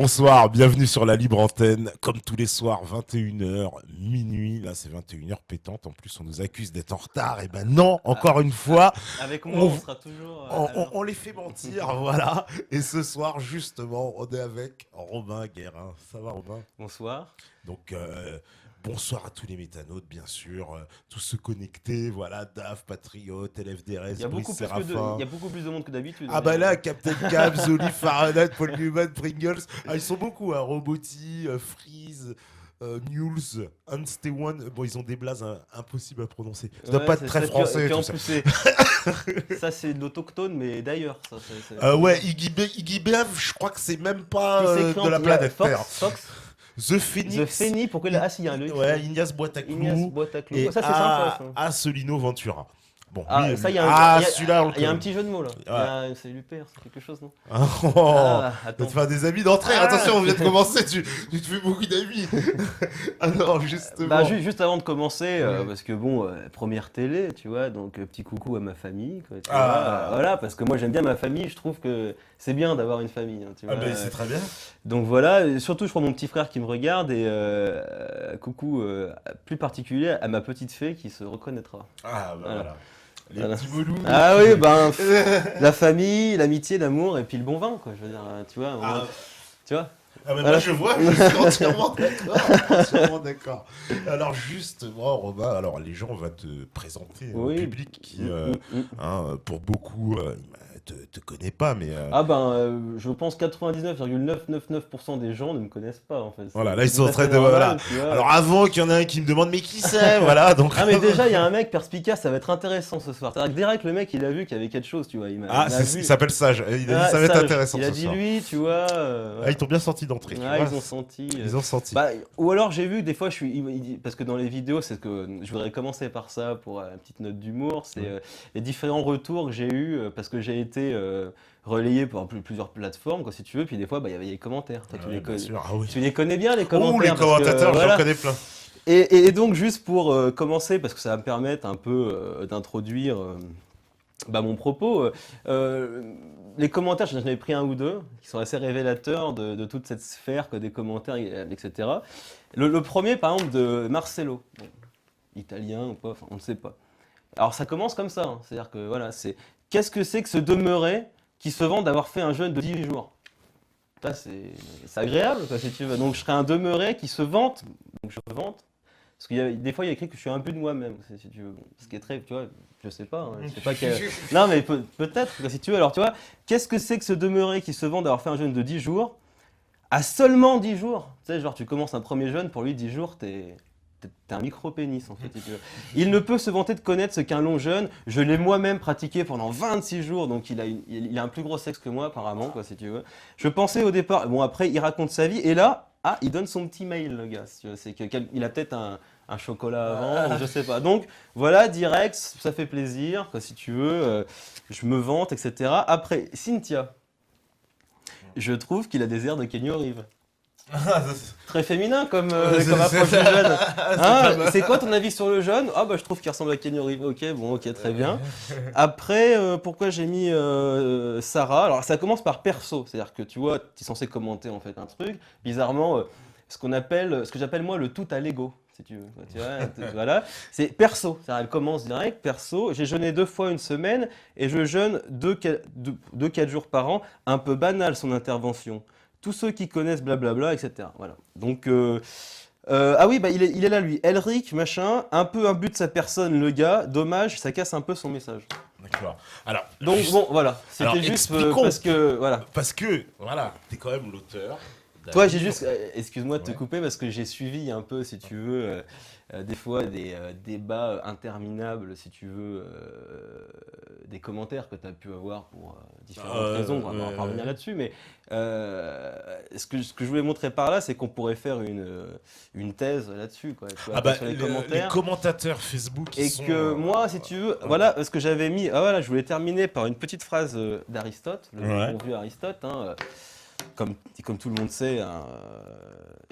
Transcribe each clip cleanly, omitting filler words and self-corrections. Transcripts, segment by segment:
Bonsoir, bienvenue sur la libre antenne. Comme tous les soirs, 21h, minuit. Là, c'est 21h pétante. En plus, on nous accuse d'être en retard. Et ben non, encore une fois, Avec moi, on, on sera toujours on- à on- l'heure. on les fait mentir. Voilà. Et ce soir, justement, on est avec Robin Guérin. Ça va, Robin? Bonsoir. Donc, bonsoir à tous les métanautes, bien sûr. Tous ceux connectés. Voilà, DAF, Patriote, Il y LFDRS, a Brice beaucoup plus Séraphin. il y a beaucoup plus de monde que d'habitude. Ah bah là, Captain Cab, Zoli, Fahrenheit, Paul Newman, Pringles, ils sont beaucoup, hein. Roboti, Freeze, Mules, One. Bon, ils ont des blazes impossibles à prononcer. Ça doit Ouais, pas être c'est très ça. français, Puis en tout ça. plus, ça c'est de l'autochtone, mais d'ailleurs, ça. Ouais, Iggy Beav, je crois que c'est même pas Puis c'est écrit de la planète Terre. Fox, The Phoenix. The Feni, pourquoi il a... Ah si, il y a un Loïc. Ouais, Ignace Boitaclou. Ignace Boitaclou. Et Ça c'est sympa, ça. Assolino Ventura. Bon, Ah, lui, ça, celui-là, on le il y a un connaît. petit jeu de mots là. C'est Lupère, c'est quelque chose, non? Oh, Ah, tu vas attends. te faire des amis d'entrée. Ah. Attention, on vient de commencer. Tu te fais beaucoup d'amis. Alors, justement. Bah, juste avant de commencer, parce que bon, première télé, tu vois, donc petit coucou à ma famille, quoi, tu vois, voilà, parce que moi j'aime bien ma famille, je trouve que c'est bien d'avoir une famille, hein, tu vois. Ben, c'est très bien. Donc voilà, et surtout je crois mon petit frère qui me regarde et coucou plus particulier à ma petite fée qui se reconnaîtra. Ah, bah Voilà. voilà. Les Voilà. petits melous. Ah oui, ben la famille, l'amitié, l'amour et puis le bon vin, quoi, je veux dire, tu vois, tu vois. Ah, mais Voilà. moi, je vois, je suis entièrement d'accord. Entièrement d'accord. Alors, justement, Robin, alors, les gens vont te présenter au Oui. public qui, pour beaucoup, te connaît pas, mais. Ah ben, je pense 99,999% des gens ne me connaissent pas en fait. Voilà, là, ils C'est sont en tout à train fait de. normal, Voilà. tu vois. Alors, avant qu'il y en ait un qui me demande, mais qui c'est? Voilà, donc. Ah mais déjà il y a un mec perspicace, ça va être intéressant ce soir. C'est-à-dire que direct le mec il a vu qu'il y avait quelque chose, tu vois. Il il s'appelle Sage. Il a dit, Ah, ça va être Sage. intéressant Il a ce dit soir. lui, tu vois. Ah, ils t'ont bien sorti d'entrée. tu Ah, vois. ils ont senti. Ils ont senti. Bah, ou alors j'ai vu que des fois parce que dans les vidéos c'est que je voudrais commencer par ça pour une petite note d'humour, c'est les différents retours que j'ai eu parce que j'ai été relayé par plusieurs plateformes quoi si tu veux, puis des fois bah il y avait les commentaires. Toi, tu Ouais, les bien connais. sûr. Ah oui. Tu les connais bien les Oh, commentaires. les parce que, commentateurs, voilà. j'en connais plein. Et donc juste pour commencer parce que ça va me permettre un peu d'introduire bah, mon propos. Les commentaires, j'en ai pris un ou deux qui sont assez révélateurs de toute cette sphère que des commentaires, etc. Le premier, par exemple, de Marcelo, bon, italien ou pas, enfin, on ne sait pas. Alors ça commence comme ça, hein, c'est-à-dire que voilà, c'est qu'est-ce que c'est que ce demeuré qui se vante d'avoir fait un jeûne de 10 jours? Ça, c'est agréable, quoi, si tu veux. Donc je serais un demeuré qui se vante, donc je me vante, parce qu'il y a, des fois il y a écrit que je suis un but de moi-même, si tu veux. Bon, ce qui est très, tu vois, je sais pas, hein, je sais pas Non mais peut-être, quoi, si tu veux. Alors tu vois, qu'est-ce que c'est que ce demeuré qui se vante d'avoir fait un jeûne de 10 jours à seulement 10 jours? Tu sais, genre tu commences un premier jeûne, pour lui 10 jours, t'es un micro-pénis en fait, si tu veux. Il ne peut se vanter de connaître ce qu'un long jeûne. Je l'ai moi-même pratiqué pendant 26 jours, donc il a un plus gros sexe que moi apparemment, quoi, si tu veux. Je pensais au départ, bon après il raconte sa vie, et là, il donne son petit mail, le gars, si tu veux. C'est qu'il a peut-être un chocolat avant, ou je sais pas. Donc voilà, direct, ça fait plaisir, quoi, si tu veux. Je me vante, etc. Après, Cynthia, je trouve qu'il a des airs de Kenny Reeves. Très féminin comme approche du jeune. Hein, c'est quoi ton avis sur le jeune? Ah bah je trouve qu'il ressemble à Kenny Reeves. Ok, bon, ok, très bien. Après, pourquoi j'ai mis Sarah? Alors ça commence par perso, c'est-à-dire que tu vois, tu es censé commenter en fait un truc. Bizarrement, ce que j'appelle moi le tout à l'ego, si tu veux. Tu vois, voilà, c'est perso. C'est-à-dire, elle commence direct, perso. J'ai jeûné 2 fois une semaine et je jeûne 2-4 jours par an. Un peu banal son intervention. Tous ceux qui connaissent blablabla, etc. Voilà. Donc, ah oui, bah, il est là, lui. Elric, machin, un peu imbu de sa personne, le gars. Dommage, ça casse un peu son message. D'accord. Alors, Donc, bon, voilà. C'était alors, juste expliquons. parce que, voilà. Parce que, voilà, t'es quand même l'auteur. Toi, j'ai juste, excuse-moi de te couper parce que j'ai suivi un peu, si tu veux, des fois des débats interminables, si tu veux, des commentaires que tu as pu avoir pour différentes raisons, on va pas revenir là-dessus, mais ce que je voulais montrer par là, c'est qu'on pourrait faire une thèse là-dessus, quoi, tu vois, sur les commentaires. Les commentateurs Facebook, Et que moi, si tu veux, voilà, parce que j'avais mis, voilà, je voulais terminer par une petite phrase d'Aristote, le bon vieux Aristote, hein, comme tout le monde sait,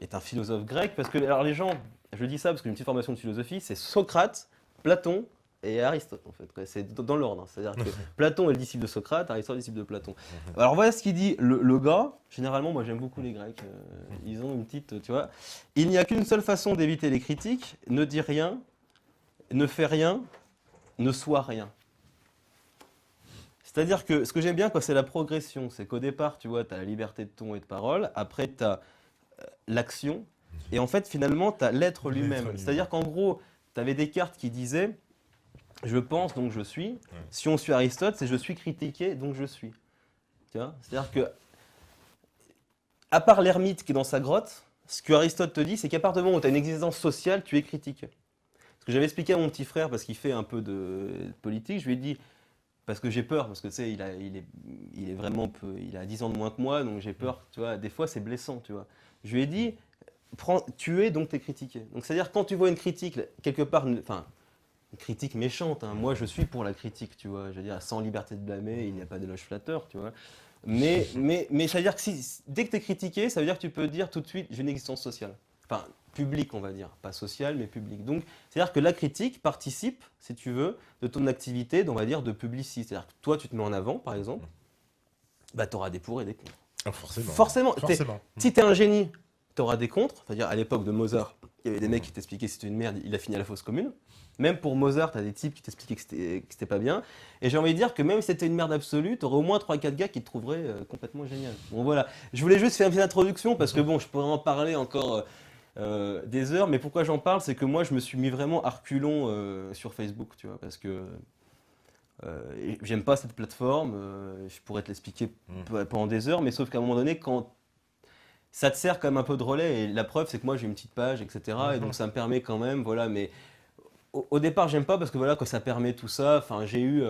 est un philosophe grec. Parce que, alors les gens, je dis ça parce que j'ai une petite formation de philosophie, c'est Socrate, Platon, et Aristote, en fait. C'est dans l'ordre. Hein. C'est-à-dire que Platon est le disciple de Socrate, Aristote est le disciple de Platon. Alors voilà ce qu'il dit. Le gars, généralement, moi j'aime beaucoup les Grecs. Ils ont une petite, tu vois. Il n'y a qu'une seule façon d'éviter les critiques. Ne dis rien, ne fais rien, ne sois rien. C'est-à-dire que ce que j'aime bien, c'est la progression. C'est qu'au départ, tu vois, tu as la liberté de ton et de parole. Après, tu as l'action. Et en fait, finalement, tu as l'être lui-même. C'est-à-dire qu'en gros, tu avais Descartes qui disait « je pense, donc je suis ». Si on suit Aristote, c'est « je suis critiqué, donc je suis ». Tu vois ? C'est-à-dire que, à part l'ermite qui est dans sa grotte, ce que Aristote te dit, c'est qu'à partir du moment où tu as une existence sociale, tu es critiqué. Ce que j'avais expliqué à mon petit frère, parce qu'il fait un peu de politique, je lui ai dit, parce que j'ai peur, parce que tu sais, il est vraiment peu, il a 10 ans de moins que moi, donc j'ai peur, tu vois, des fois c'est blessant, tu vois. Je lui ai dit, tu es donc t'es critiqué. Donc c'est-à-dire quand tu vois une critique, quelque part, enfin, une critique méchante, hein, moi je suis pour la critique, tu vois, je veux dire, sans liberté de blâmer, il n'y a pas d'éloge flatteur, tu vois. Mais ça veut dire que dès que tu es critiqué, ça veut dire que tu peux dire tout de suite, j'ai une existence sociale. Enfin, publique, on va dire. Pas sociale, mais publique. Donc, c'est-à-dire que la critique participe, si tu veux, de ton activité, on va dire, de publicité. C'est-à-dire que toi, tu te mets en avant, par exemple, bah, tu auras des pour et des contre. Ah, forcément. Forcément. Si tu es un génie, tu auras des contre. C'est-à-dire, à l'époque de Mozart, il y avait des mecs qui t'expliquaient que c'était une merde, il a fini à la fosse commune. Même pour Mozart, tu as des types qui t'expliquaient que c'était pas bien. Et j'ai envie de dire que même si c'était une merde absolue, tu aurais au moins 3-4 gars qui te trouveraient complètement génial. Bon, voilà. Je voulais juste faire une petite introduction parce que bon, je pourrais en parler encore des heures, mais pourquoi j'en parle, c'est que moi, je me suis mis vraiment à reculons sur Facebook, tu vois, parce que j'aime pas cette plateforme. Je pourrais te l'expliquer pendant des heures, mais sauf qu'à un moment donné, quand ça te sert quand même un peu de relais, et la preuve, c'est que moi, j'ai une petite page, etc., et donc ça me permet quand même, voilà, mais au départ, j'aime pas parce que voilà, quand ça permet tout ça, enfin, j'ai eu,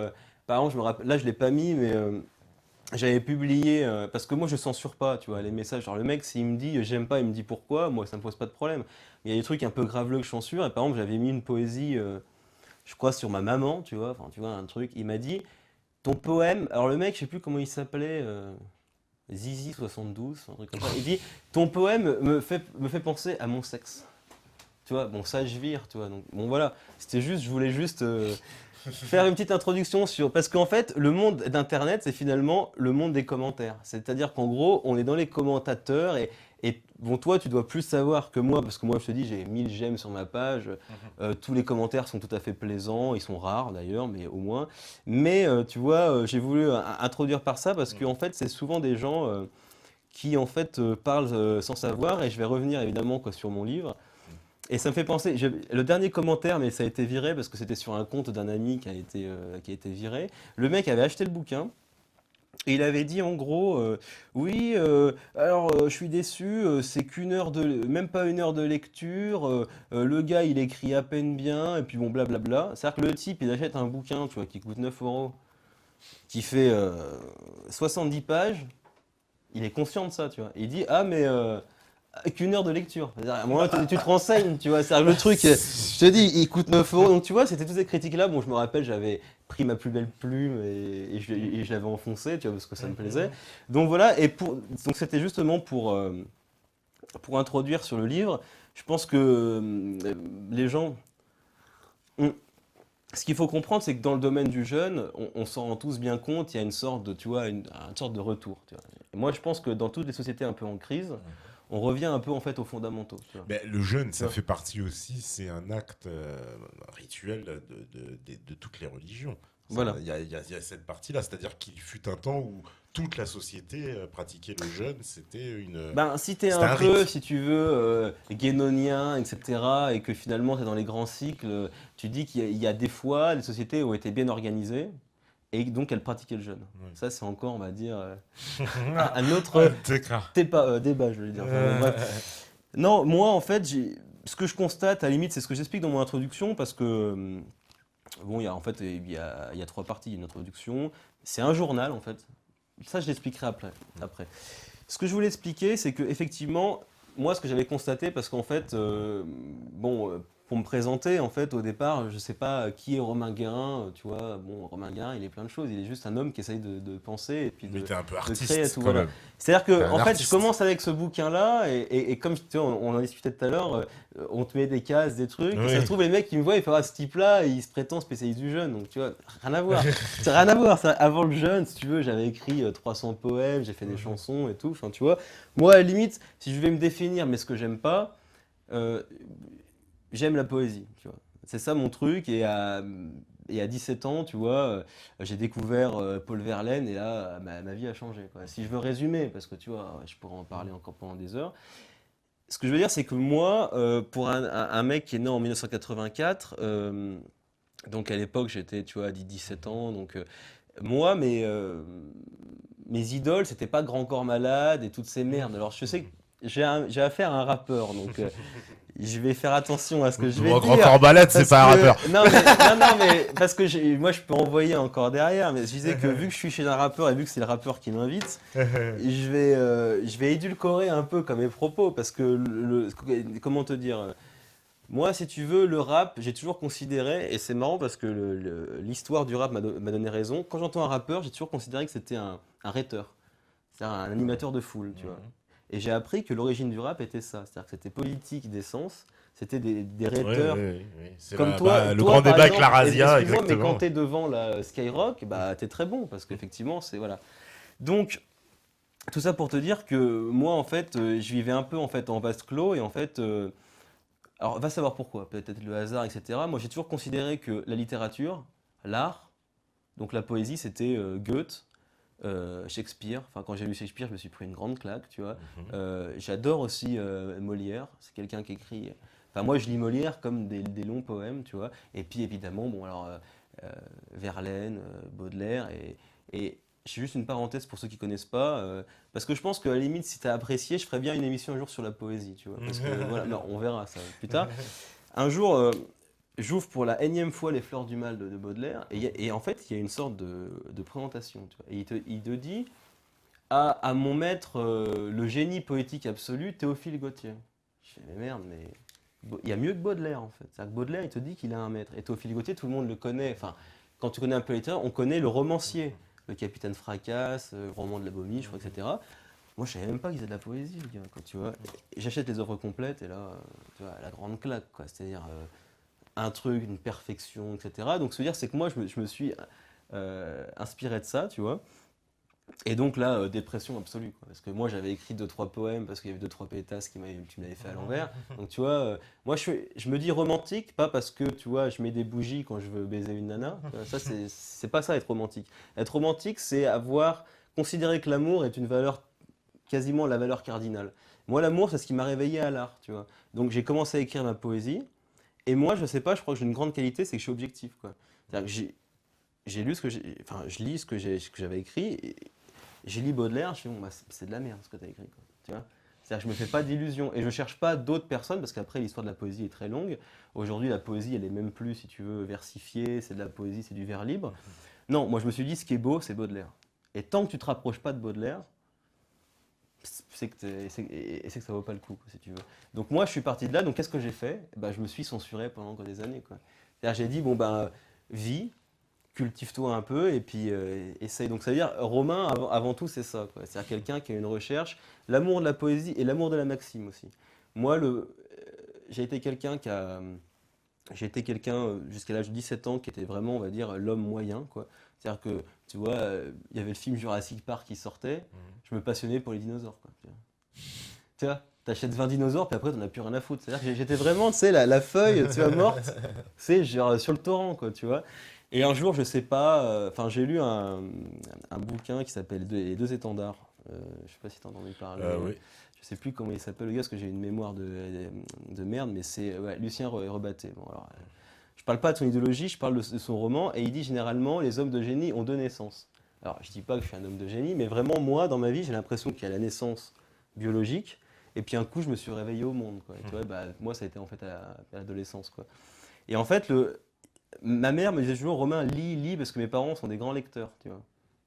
par exemple, je me rappelle, là, je l'ai pas mis, mais j'avais publié, parce que moi je censure pas, tu vois, les messages. Genre le mec, s'il me dit j'aime pas, il me dit pourquoi, moi ça me pose pas de problème. Mais il y a des trucs un peu graveleux que je censure, et par exemple j'avais mis une poésie, je crois sur ma maman, tu vois, enfin tu vois, un truc, il m'a dit, ton poème, alors le mec, je sais plus comment il s'appelait, Zizi 72, un truc comme ça, il dit, ton poème me fait penser à mon sexe. Tu vois, bon ça je vire, tu vois, donc bon voilà, c'était juste, je voulais juste faire une petite introduction sur... Parce qu'en fait, le monde d'Internet, c'est finalement le monde des commentaires. C'est-à-dire qu'en gros, on est dans les commentateurs et bon, toi, tu dois plus savoir que moi, parce que moi, je te dis, j'ai 1000 j'aime sur ma page. Tous les commentaires sont tout à fait plaisants. Ils sont rares, d'ailleurs, mais au moins. Mais tu vois, j'ai voulu introduire par ça parce qu'en fait, c'est souvent des gens qui, en fait, parlent sans savoir. Et je vais revenir, évidemment, quoi, sur mon livre. Et ça me fait penser, le dernier commentaire, mais ça a été viré parce que c'était sur un compte d'un ami qui a été viré. Le mec avait acheté le bouquin et il avait dit en gros, oui, alors je suis déçu, c'est même pas une heure de lecture, le gars il écrit à peine bien, et puis bon blablabla. C'est-à-dire que le type il achète un bouquin, tu vois, qui coûte 9 euros, qui fait 70 pages, il est conscient de ça, tu vois. Il dit, ah mais... avec une heure de lecture. C'est-à-dire, à un moment, tu te renseignes, tu vois. C'est le truc, je te dis, il coûte 9 euros. Donc, tu vois, c'était toutes ces critiques-là. Bon, je me rappelle, j'avais pris ma plus belle plume et je l'avais enfoncée, tu vois, parce que ça me plaisait. Donc, voilà. Donc, c'était justement pour introduire sur le livre. Je pense que les gens. Ce qu'il faut comprendre, c'est que dans le domaine du jeune, on s'en rend tous bien compte, il y a une sorte de, tu vois, une sorte de retour. Tu vois. Et moi, je pense que dans toutes les sociétés un peu en crise, on revient un peu en fait aux fondamentaux. Tu vois. Mais le jeûne, ça fait partie aussi, c'est un acte rituel de toutes les religions. Voilà. Il y a cette partie-là, c'est-à-dire qu'il fut un temps où toute la société pratiquait le jeûne, c'était une... Ben, si tu es un peu, si tu veux, guénonien, etc., et que finalement tu es dans les grands cycles, tu dis qu'il y a des fois, les sociétés ont été bien organisées, et donc elles pratiquaient le jeûne. Oui. Ça, c'est encore, on va dire, un autre débat, je veux dire. Enfin, bref. Non, moi, en fait, ce que je constate, à la limite, c'est ce que j'explique dans mon introduction, parce que, bon, il y a 3 parties. Il y a une introduction, c'est un journal, en fait. Ça, je l'expliquerai après. Ce que je voulais expliquer, c'est que effectivement, moi, ce que j'avais constaté, parce qu'en fait, bon, pour me présentait, en fait, au départ, je sais pas qui est Romain Guérin, tu vois. Bon, Romain Guérin, il est plein de choses. Il est juste un homme qui essaye de penser et puis Mais t'es un peu de artiste créer tout. quand Voilà. même. C'est-à-dire T'es que, un en fait, je artiste. commence avec ce bouquin-là et comme tu vois, on en discutait tout à l'heure, on te met des cases, des trucs. Et ça Oui. se trouve, les mecs qui me voient, ils font ce type-là, il se prétend spécialiste du jeune. Donc, tu vois, rien à voir. C'est rien à voir. Ça, avant le jeune, si tu veux, j'avais écrit 300 poèmes, j'ai fait des chansons et tout. Enfin, tu vois, moi, à la limite, si je vais me définir, mais ce que j'aime pas, euh, j'aime la poésie, tu vois. C'est ça mon truc. Et à 17 ans, tu vois, j'ai découvert Paul Verlaine et là, ma vie a changé, quoi. Si je veux résumer, parce que tu vois, je pourrais en parler encore pendant des heures. Ce que je veux dire, c'est que moi, pour un mec qui est né en 1984, donc à l'époque, j'étais, tu vois, à 17 ans, donc moi, mes idoles, c'était pas Grand Corps Malade et toutes ces merdes. Alors je sais que j'ai affaire à un rappeur, donc je vais faire attention à ce que je vais Grand dire. corps malade, c'est Parce pas un que- rappeur. non, mais parce que moi je peux envoyer encore derrière, mais je disais que vu que je suis chez un rappeur et vu que c'est le rappeur qui m'invite, je vais édulcorer un peu comme mes propos parce que comment te dire, moi si tu veux le rap, j'ai toujours considéré et c'est marrant parce que l'histoire du rap m'a donné raison. Quand j'entends un rappeur, j'ai toujours considéré que c'était un rhéteur, c'est-à-dire un animateur de foule, tu vois. Et j'ai appris que l'origine du rap était ça, c'est-à-dire que c'était politique d'essence, c'était des rhéteurs. C'est Comme la- toi, bah, le toi, grand par débat avec exemple, la Razia, excuse-moi, mais exactement. quand t'es devant la Skyrock, bah t'es très bon parce qu'effectivement, c'est voilà. Donc tout ça pour te dire que moi, en fait, je vivais un peu en fait en vase clos et en fait, alors va savoir pourquoi, peut-être le hasard, etc. Moi, j'ai toujours considéré que la littérature, l'art, donc la poésie, c'était Goethe, Shakespeare. Enfin, quand j'ai lu Shakespeare, je me suis pris une grande claque, tu vois. J'adore aussi Molière. C'est quelqu'un qui écrit. Enfin, moi, je lis Molière comme des longs poèmes, tu vois. Et puis, évidemment, bon, alors Verlaine, Baudelaire. Et je fais juste une parenthèse pour ceux qui connaissent pas, parce que je pense qu'à la limite, si tu as apprécié, je ferais bien une émission un jour sur la poésie, tu vois. Parce que voilà, non, on verra ça plus tard. Un jour, j'ouvre pour la énième fois Les Fleurs du Mal de Baudelaire, et en fait, il y a une sorte de présentation, tu vois. Et il te dit à mon maître, le génie poétique absolu, Théophile Gautier. Je fais, mais merde, mais il y a mieux que Baudelaire, en fait. C'est-à-dire que Baudelaire, il te dit qu'il a un maître. Et Théophile Gautier, tout le monde le connaît. Enfin, quand tu connais un peu la littérature, on connaît le romancier, le Capitaine Fracasse, le roman de la Momie, je crois, etc. Moi, je savais même pas qu'ils faisaient de la poésie, le gars, quoi, tu vois. Et j'achète les œuvres complètes, et là, tu vois, la grande claque, quoi. C'est-à-dire un truc, une perfection, etc. Donc, ce que je veux dire, c'est que moi, je me suis inspiré de ça, tu vois. Et donc là, dépression absolue, quoi. Parce que moi, j'avais écrit 2-3 poèmes parce qu'il y avait 2-3 pétasses qui m'avaient fait à l'envers. Donc tu vois, moi, je me dis romantique, pas parce que, tu vois, je mets des bougies quand je veux baiser une nana. Ça, c'est pas ça, être romantique. Être romantique, c'est considérer que l'amour est une valeur, quasiment la valeur cardinale. Moi, l'amour, c'est ce qui m'a réveillé à l'art, tu vois. Donc j'ai commencé à écrire ma poésie. Et moi, je sais pas, je crois que j'ai une grande qualité, c'est que je suis objectif, quoi. C'est-à-dire que j'ai lu enfin, je lis ce que j'avais écrit. Et j'ai lu Baudelaire, je fais bon, bah, c'est de la merde ce que tu as écrit, quoi. Tu vois? C'est-à-dire que je me fais pas d'illusions et je cherche pas d'autres personnes parce qu'après l'histoire de la poésie est très longue. Aujourd'hui, la poésie, elle est même plus, si tu veux, versifiée, c'est de la poésie, c'est du vers libre. Non, moi je me suis dit, ce qui est beau, c'est Baudelaire. Et tant que tu te rapproches pas de Baudelaire, c'est que ça vaut pas le coup, quoi, si tu veux. Donc moi, je suis parti de là. Donc qu'est-ce que j'ai fait? Bah, je me suis censuré pendant encore des années, quoi. C'est-à-dire, j'ai dit, bon ben, vis, cultive-toi un peu et puis essaye. Donc ça veut dire, Romain, avant tout, c'est ça, quoi. C'est-à-dire quelqu'un qui a une recherche, l'amour de la poésie et l'amour de la maxime aussi. Moi, j'ai été quelqu'un jusqu'à l'âge de 17 ans qui était vraiment, on va dire, l'homme moyen, quoi. C'est-à-dire que, tu vois, il y avait le film Jurassic Park qui sortait, je me passionnais pour les dinosaures, quoi. Tu vois, t'achètes 20 dinosaures, puis après, t'en as plus rien à foutre. C'est-à-dire que j'étais vraiment, tu sais, la feuille, tu vois, morte, c'est genre sur le torrent, quoi, tu vois. Et un jour, je sais pas, enfin, j'ai lu un bouquin qui s'appelle Les deux étendards. Je sais pas si t'as entendu parler. Oui. Je sais plus comment il s'appelle le gars, parce que j'ai une mémoire de merde, mais c'est Lucien Rebatté. Bon, alors, je parle pas de son idéologie, je parle de son roman, et il dit généralement les hommes de génie ont deux naissances. Alors, je dis pas que je suis un homme de génie, mais vraiment, moi, dans ma vie, j'ai l'impression qu'il y a la naissance biologique, et puis un coup, je me suis réveillé au monde, quoi. Et tu vois, bah, moi, ça a été en fait à l'adolescence, quoi. Et en fait, ma mère me disait toujours, Romain, lis, parce que mes parents sont des grands lecteurs, tu vois.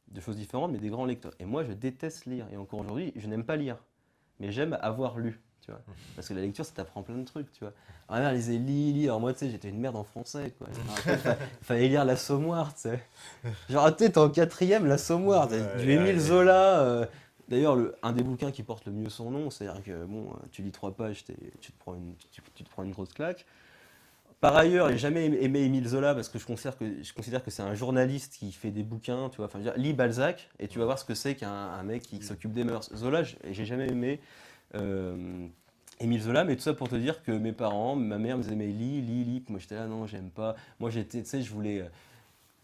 De choses différentes, mais des grands lecteurs. Et moi, je déteste lire. Et encore aujourd'hui, je n'aime pas lire. Mais j'aime avoir lu. tu vois. Parce que la lecture, ça t'apprend plein de trucs, tu vois. Ma mère lisait lis. Alors moi, tu sais, j'étais une merde en français, quoi. Fallait lire l'Assommoir, tu sais. Genre, tu sais, t'es en 4e, l'Assommoir, du Émile Zola. D'ailleurs, un des bouquins qui porte le mieux son nom, c'est-à-dire que, bon, tu lis 3 pages, tu te prends une grosse claque. Par ailleurs, j'ai jamais aimé Émile Zola parce que je considère que c'est un journaliste qui fait des bouquins, tu vois. Enfin, je veux dire, lis Balzac et tu vas voir ce que c'est qu'un mec qui s'occupe des mœurs. Zola, j'ai jamais aimé Émile Zola, mais tout ça pour te dire que mes parents, ma mère me disait mais lis. Moi j'étais là, non, j'aime pas. Moi j'étais, tu sais,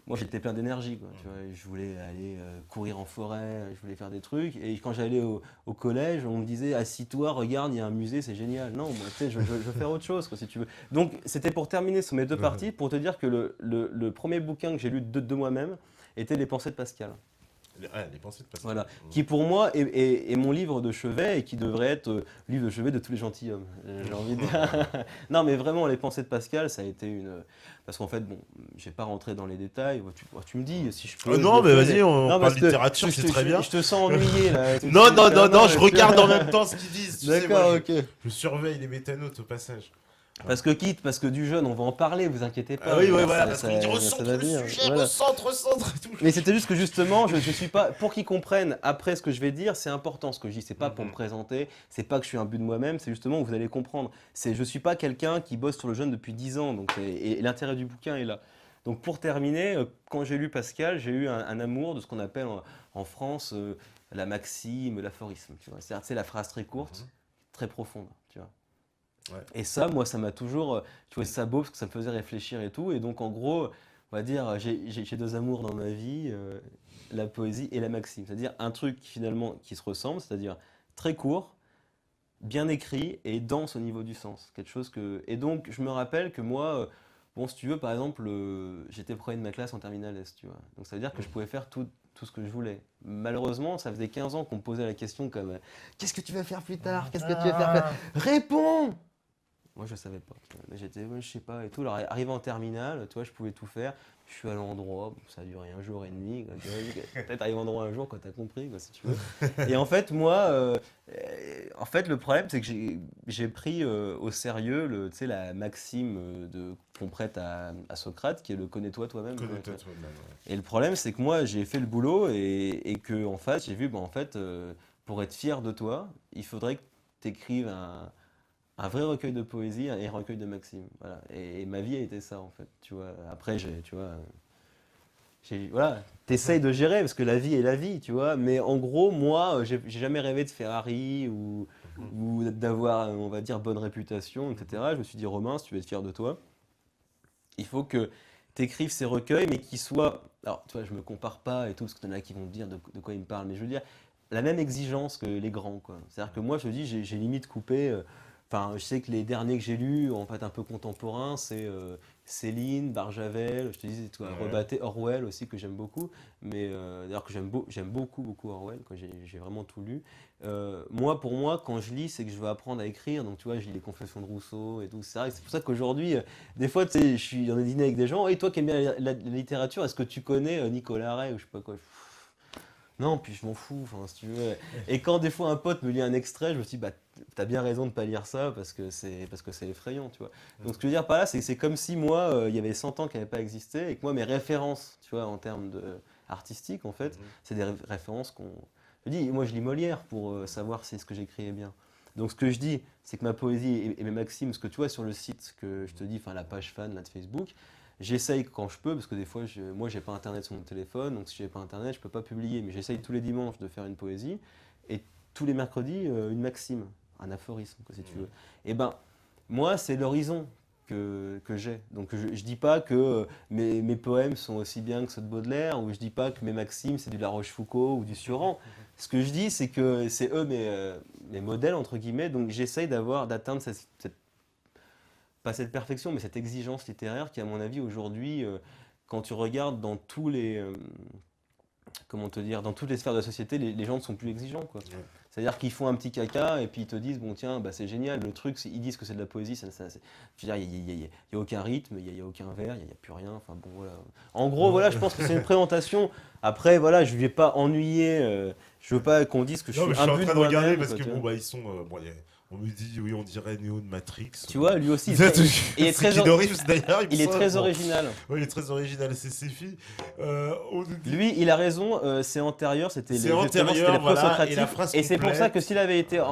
moi j'étais plein d'énergie, quoi. Tu vois, je voulais aller courir en forêt, je voulais faire des trucs. Et quand j'allais au collège, on me disait assis-toi, regarde, il y a un musée, c'est génial. Non, moi, tu sais, je veux faire autre chose, quoi, si tu veux. Donc, c'était pour terminer sur mes deux parties, pour te dire que le premier bouquin que j'ai lu de moi-même était Les Pensées de Pascal. Les pensées de Pascal. Voilà. Qui pour moi est mon livre de chevet et qui devrait être le livre de chevet de tous les gentilshommes. J'ai envie de dire. Non, mais vraiment, Les Pensées de Pascal, ça a été une. Parce qu'en fait, bon, je vais pas rentrer dans les détails. Tu me dis si je peux. Non, mais vas-y, on Non, parle littérature, c'est très bien. Je te sens ennuyé là. Non, je regarde en même temps ce qu'ils disent. Tu sais, D'accord, moi, ok. je surveille les métanotes au passage. Parce que du jeune, on va en parler, vous inquiétez pas. Ah oui, Ça- voilà, ça- parce qu'on dit ça recentre va le venir, sujet, voilà. recentre et tout. Mais c'était juste que justement, je suis pas. Pour qu'ils comprennent après ce que je vais dire, c'est important ce que je dis. C'est pas pour me présenter, c'est pas que je suis un but de moi-même, c'est justement où vous allez comprendre. Je suis pas quelqu'un qui bosse sur le jeune depuis 10 ans, donc, et l'intérêt du bouquin est là. Donc pour terminer, quand j'ai lu Pascal, j'ai eu un amour de ce qu'on appelle en France la maxime, l'aphorisme. Tu vois, c'est la phrase très courte, très profonde. Tu vois. Ouais. Et ça, moi, ça m'a toujours. Je trouvais ça beau parce que ça me faisait réfléchir et tout. Et donc, en gros, on va dire, j'ai deux amours dans ma vie, la poésie et la maxime. C'est-à-dire un truc finalement qui se ressemble, c'est-à-dire très court, bien écrit et dense au niveau du sens. Quelque chose que. Et donc, je me rappelle que moi, bon, si tu veux, par exemple, j'étais premier de ma classe en terminale S, tu vois. Donc, ça veut dire que je pouvais faire tout ce que je voulais. Malheureusement, ça faisait 15 ans qu'on me posait la question comme qu'est-ce que tu vas faire plus tard? Qu'est-ce que tu vas faire? Réponds! Moi, je savais pas. J'étais, ouais, je sais pas et tout. Alors, arrivé en terminale, tu vois, je pouvais tout faire. Je suis allé en droit, bon, ça a duré 1 jour et demi. Peut-être arrivé en droit un jour quand t'as compris, quoi, si tu veux. Et en fait, moi, le problème, c'est que j'ai pris au sérieux tu sais, la maxime qu'on prête à Socrate, qui est le connais-toi toi-même. Connais-toi toi-même, ouais. Et le problème, c'est que moi, j'ai fait le boulot et que en face, j'ai vu, pour être fier de toi, il faudrait que tu écrives un vrai recueil de poésie et un recueil de maximes. Voilà. Et ma vie a été ça, en fait. Tu vois. Après, voilà, t'essayes de gérer parce que la vie est la vie, tu vois. Mais en gros, moi, j'ai jamais rêvé de Ferrari ou d'avoir, on va dire, bonne réputation, etc. Je me suis dit, Romain, si tu veux être fier de toi, il faut que tu écrives ces recueils, mais qu'ils soient. Alors, tu vois, je me compare pas et tout, parce que t'en as qui vont te dire de quoi ils me parlent, mais je veux dire, la même exigence que les grands, quoi. C'est-à-dire que moi, je te dis, j'ai limite coupé. Enfin, je sais que les derniers que j'ai lus, en fait, un peu contemporains, c'est Céline, Barjavel, je te disais, toi, Rebatté, Orwell aussi, que j'aime beaucoup. Mais d'ailleurs, que j'aime beaucoup Orwell, quoi, j'ai vraiment tout lu. Pour moi, quand je lis, c'est que je veux apprendre à écrire. Donc, tu vois, je lis les Confessions de Rousseau et tout. C'est vrai, c'est pour ça qu'aujourd'hui, des fois, tu sais, je suis dans des dîners avec des gens. Et toi qui aimes bien la littérature, est-ce que tu connais Nicolas Ray ou je sais pas quoi? Non, puis je m'en fous, enfin, si tu veux. Et quand des fois un pote me lit un extrait, je me dis, bah, t'as bien raison de pas lire ça parce que c'est effrayant, tu vois. Donc ce que je veux dire par là, c'est comme si moi, il y avait 100 ans qui n'avaient pas existé et que moi, mes références, tu vois, en termes artistiques, en fait, c'est des références qu'on. Je dis, moi, je lis Molière pour savoir si ce que j'écris est bien. Donc ce que je dis, c'est que ma poésie et mes maximes, ce que tu vois sur le site que je te dis, enfin la page fan là, de Facebook, j'essaye quand je peux, parce que des fois, moi, j'ai pas internet sur mon téléphone, donc si j'ai pas internet, je peux pas publier. Mais j'essaye tous les dimanches de faire une poésie et tous les mercredis une maxime, un aphorisme, quoi, si tu veux. Et ben, moi, c'est l'horizon que j'ai. Donc je dis pas que mes poèmes sont aussi bien que ceux de Baudelaire, ou je dis pas que mes maximes c'est du La Rochefoucauld ou du Sioran. Ce que je dis, c'est que c'est eux mes modèles entre guillemets. Donc j'essaye d'atteindre pas cette perfection, mais cette exigence littéraire qui, à mon avis, aujourd'hui, quand tu regardes dans tous les, comment te dire, dans toutes les sphères de la société, les gens ne sont plus exigeants, quoi. Ouais. C'est-à-dire qu'ils font un petit caca et puis ils te disent, bon tiens, bah, c'est génial, le truc, ils disent que c'est de la poésie, je veux dire, il n'y a aucun rythme, il n'y a aucun vers, il n'y a plus rien, enfin bon, voilà. En gros, voilà, je pense que c'est une présentation. Après, voilà, je ne vais pas ennuyer, je veux pas qu'on dise que je Non, suis mais je suis en imbu de train de regarder moi-même, parce quoi, que tu bon, vois. bah, ils sont. On me dit, oui, on dirait Neo de Matrix. Tu vois, lui aussi, C'est il est très, Keanu Reeves, d'ailleurs. il est très bon. original. Oui, il est très original, c'est ses filles. On nous dit... Lui, il a raison, c'est antérieur, c'était C'est justement, c'était antérieur, les voilà, prosocratiques. et la phrase Et c'est pour ça complète. que s'il avait été,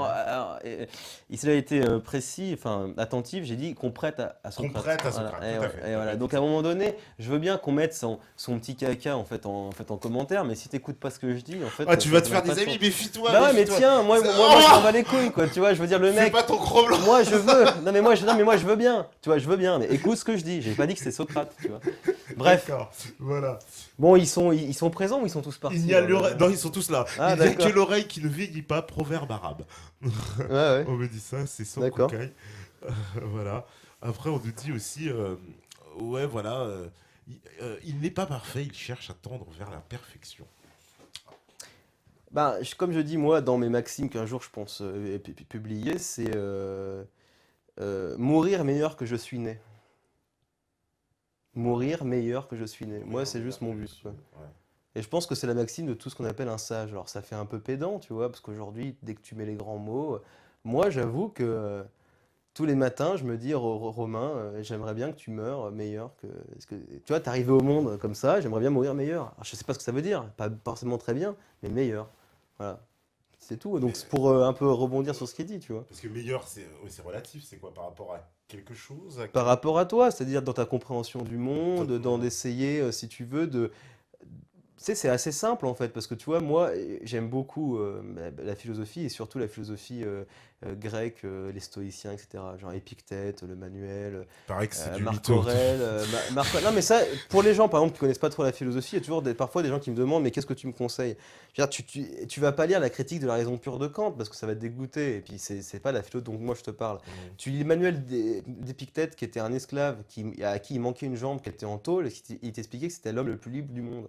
s'il avait été précis, enfin attentif, j'ai dit qu'on prête à Qu'on Socrate. prête à Voilà, Socrate, et tout à ouais, fait. et voilà. Donc à un moment donné, je veux bien qu'on mette son petit caca en commentaire, mais si t'écoutes pas ce que je dis, en fait, Ah, tu ça vas te n'a faire pas des de amis, sens. méfie-toi, Bah ouais, mais méfie-toi. tiens, moi je m'en bats les couilles, quoi. Tu vois, je veux dire, le Fais mec. pas ton gros blanc. Moi je veux, non mais moi je veux bien, tu vois, je veux bien, mais écoute ce que je dis. J'ai pas dit que c'est Socrate, tu vois. Bref, D'accord, voilà. bon, ils sont présents ou ils sont tous partis? Il y a l'oreille. Non, ils sont tous là. Ah, Il n'y a d'accord. que l'oreille qui ne vieillit pas, proverbe arabe. Ouais, ouais. On me dit ça, c'est sans D'accord. cocaïne. Voilà. Après, on nous dit aussi, ouais, voilà, il n'est pas parfait, il cherche à tendre vers la perfection. Ben, comme je dis, moi, dans mes maximes qu'un jour je pense publier, c'est mourir meilleur que je suis né. Mourir meilleur que je suis né. Moi, c'est juste mon but, quoi. Ouais. Et je pense que c'est la maxime de tout ce qu'on appelle un sage. Alors, ça fait un peu pédant, tu vois, parce qu'aujourd'hui, dès que tu mets les grands mots, moi, j'avoue que tous les matins, je me dis, Romain, j'aimerais bien que tu meurs meilleur que. Parce que tu vois, t'es arrivé au monde comme ça, j'aimerais bien mourir meilleur. Alors, je sais pas ce que ça veut dire, pas forcément très bien, mais meilleur. Voilà. C'est tout. Donc, c'est pour un peu rebondir sur ce qu'il dit, tu vois. Parce que meilleur, c'est relatif, c'est quoi par rapport à quelque chose Par rapport à toi, c'est-à-dire dans ta compréhension du monde, dans Totalement. d'essayer, si tu veux, de. Tu sais, c'est assez simple en fait, parce que tu vois, moi, j'aime beaucoup la philosophie et surtout la philosophie grecque, les stoïciens, etc. Genre Épictète, le Manuel, Il paraît que c'est du Marc mytho. Aurèle. Non, mais ça, pour les gens, par exemple, qui connaissent pas trop la philosophie, il y a toujours parfois des gens qui me demandent, mais qu'est-ce que tu me conseilles? Je veux dire, tu vas pas lire la critique de la raison pure de Kant, parce que ça va te dégoûter, et puis c'est pas la philo dont moi je te parle. Tu lis Manuel d'Épictète, qui était un esclave, à qui il manquait une jambe, qui était en tôle, et il t'expliquait que c'était l'homme le plus libre du monde.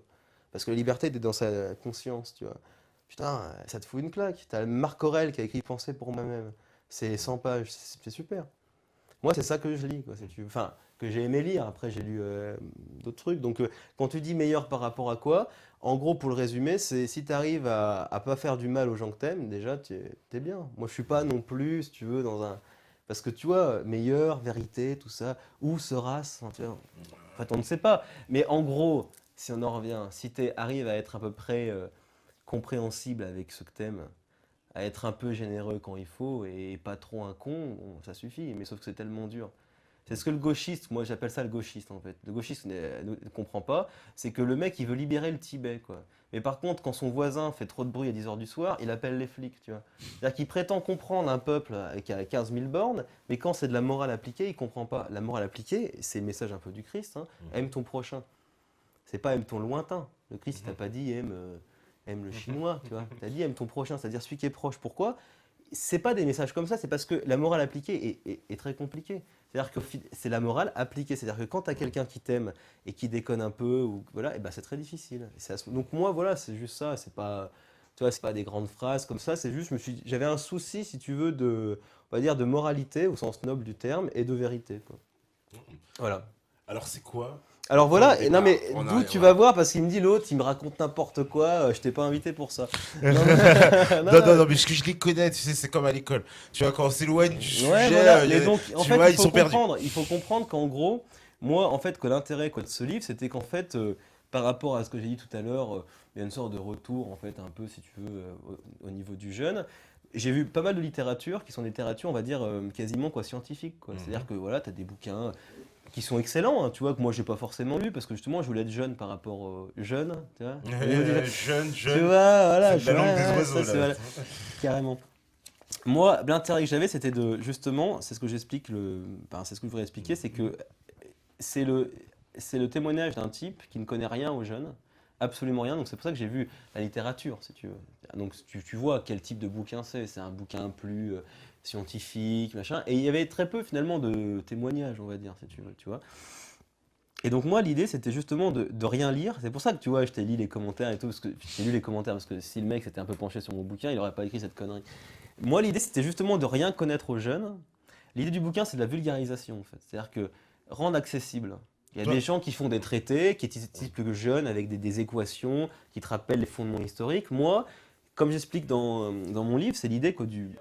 Parce que la liberté était dans sa conscience, tu vois. Putain, ça te fout une claque. T'as Marc Aurèle qui a écrit Penser pour moi-même. C'est 100 pages, c'est super. Moi, c'est ça que je lis, quoi, si tu veux. Enfin, que j'ai aimé lire. Après, j'ai lu d'autres trucs. Donc, quand tu dis meilleur par rapport à quoi, en gros, pour le résumer, c'est si tu arrives à pas faire du mal aux gens que t'aimes, déjà, t'es bien. Moi, je suis pas non plus, si tu veux, dans un. Parce que tu vois, meilleur, vérité, tout ça, où sera-ce? Enfin, tu vois, en fait, on ne sait pas. Mais en gros, si on en revient, si tu arrives à être à peu près compréhensible avec ce que t'aimes, à être un peu généreux quand il faut et pas trop un con, bon, ça suffit. Mais sauf que c'est tellement dur. C'est ce que le gauchiste, moi j'appelle ça le gauchiste en fait. Le gauchiste ne comprend pas, c'est que le mec il veut libérer le Tibet quoi. Mais par contre, quand son voisin fait trop de bruit à 10 heures du soir, il appelle les flics, tu vois. C'est-à-dire qu'il prétend comprendre un peuple qui a 15 000 bornes, mais quand c'est de la morale appliquée, il comprend pas. La morale appliquée, c'est le message un peu du Christ, hein, aime ton prochain. C'est pas aime ton lointain. Le Christ, il t'a pas dit aime le chinois, tu vois. Il t'a dit aime ton prochain, c'est-à-dire celui qui est proche. Pourquoi? C'est pas des messages comme ça, c'est parce que la morale appliquée est très compliquée. C'est-à-dire que c'est la morale appliquée. C'est-à-dire que quand tu as quelqu'un qui t'aime et qui déconne un peu, ou, voilà, et ben c'est très difficile. Donc moi, voilà, c'est juste ça. C'est pas, tu vois, c'est pas des grandes phrases comme ça. C'est juste, j'avais un souci, si tu veux, on va dire, de moralité au sens noble du terme et de vérité, quoi. Voilà. Alors, c'est quoi? Alors Point de voilà, et non mais départ. On d'où arrive, tu voilà. vas voir, parce qu'il me dit l'autre, il me raconte n'importe quoi, je t'ai pas invité pour ça. Non, Non, mais je les connais, tu sais, c'est comme à l'école. Tu vois, quand on s'éloigne du sujet, ouais, voilà. Mais y a- donc, en tu fait, vois, ils sont perdus. il faut comprendre qu'en gros, moi, en fait, que l'intérêt quoi, de ce livre, c'était qu'en fait, par rapport à ce que j'ai dit tout à l'heure, il y a une sorte de retour, en fait, un peu, si tu veux, au niveau du jeune. J'ai vu pas mal de littérature qui sont des littératures, on va dire, quasiment quoi, scientifiques. Quoi. C'est-à-dire que voilà, tu as des bouquins qui sont excellents, hein, tu vois, que moi, j'ai pas forcément lu, parce que justement, je voulais être jeune par rapport aux jeunes, tu vois. Jeune, Tu jeune. vois, voilà, C'est de la langue des oiseaux, ça, c'est là. voilà, carrément. Moi, l'intérêt que j'avais, c'était de, justement, c'est ce que j'explique, c'est ce que je voudrais expliquer, c'est que c'est le, c'est le témoignage d'un type qui ne connaît rien aux jeunes, absolument rien, donc c'est pour ça que j'ai vu la littérature, si tu veux. Donc tu vois quel type de bouquin c'est un bouquin plus scientifique, machin, et il y avait très peu finalement de témoignages, on va dire, si tu veux, tu vois. Et donc moi l'idée c'était justement de rien lire, c'est pour ça que tu vois je t'ai lu les commentaires et tout, parce que j'ai lu les commentaires parce que si le mec s'était un peu penché sur mon bouquin il aurait pas écrit cette connerie. Moi l'idée c'était justement de rien connaître aux jeunes, l'idée du bouquin c'est de la vulgarisation en fait, c'est-à-dire que rendre accessible. Il y a Toi- des gens qui font des traités, qui typent le jeune avec des équations, qui te rappellent les fondements historiques. Moi, comme j'explique dans mon livre, c'est l'idée quoi, du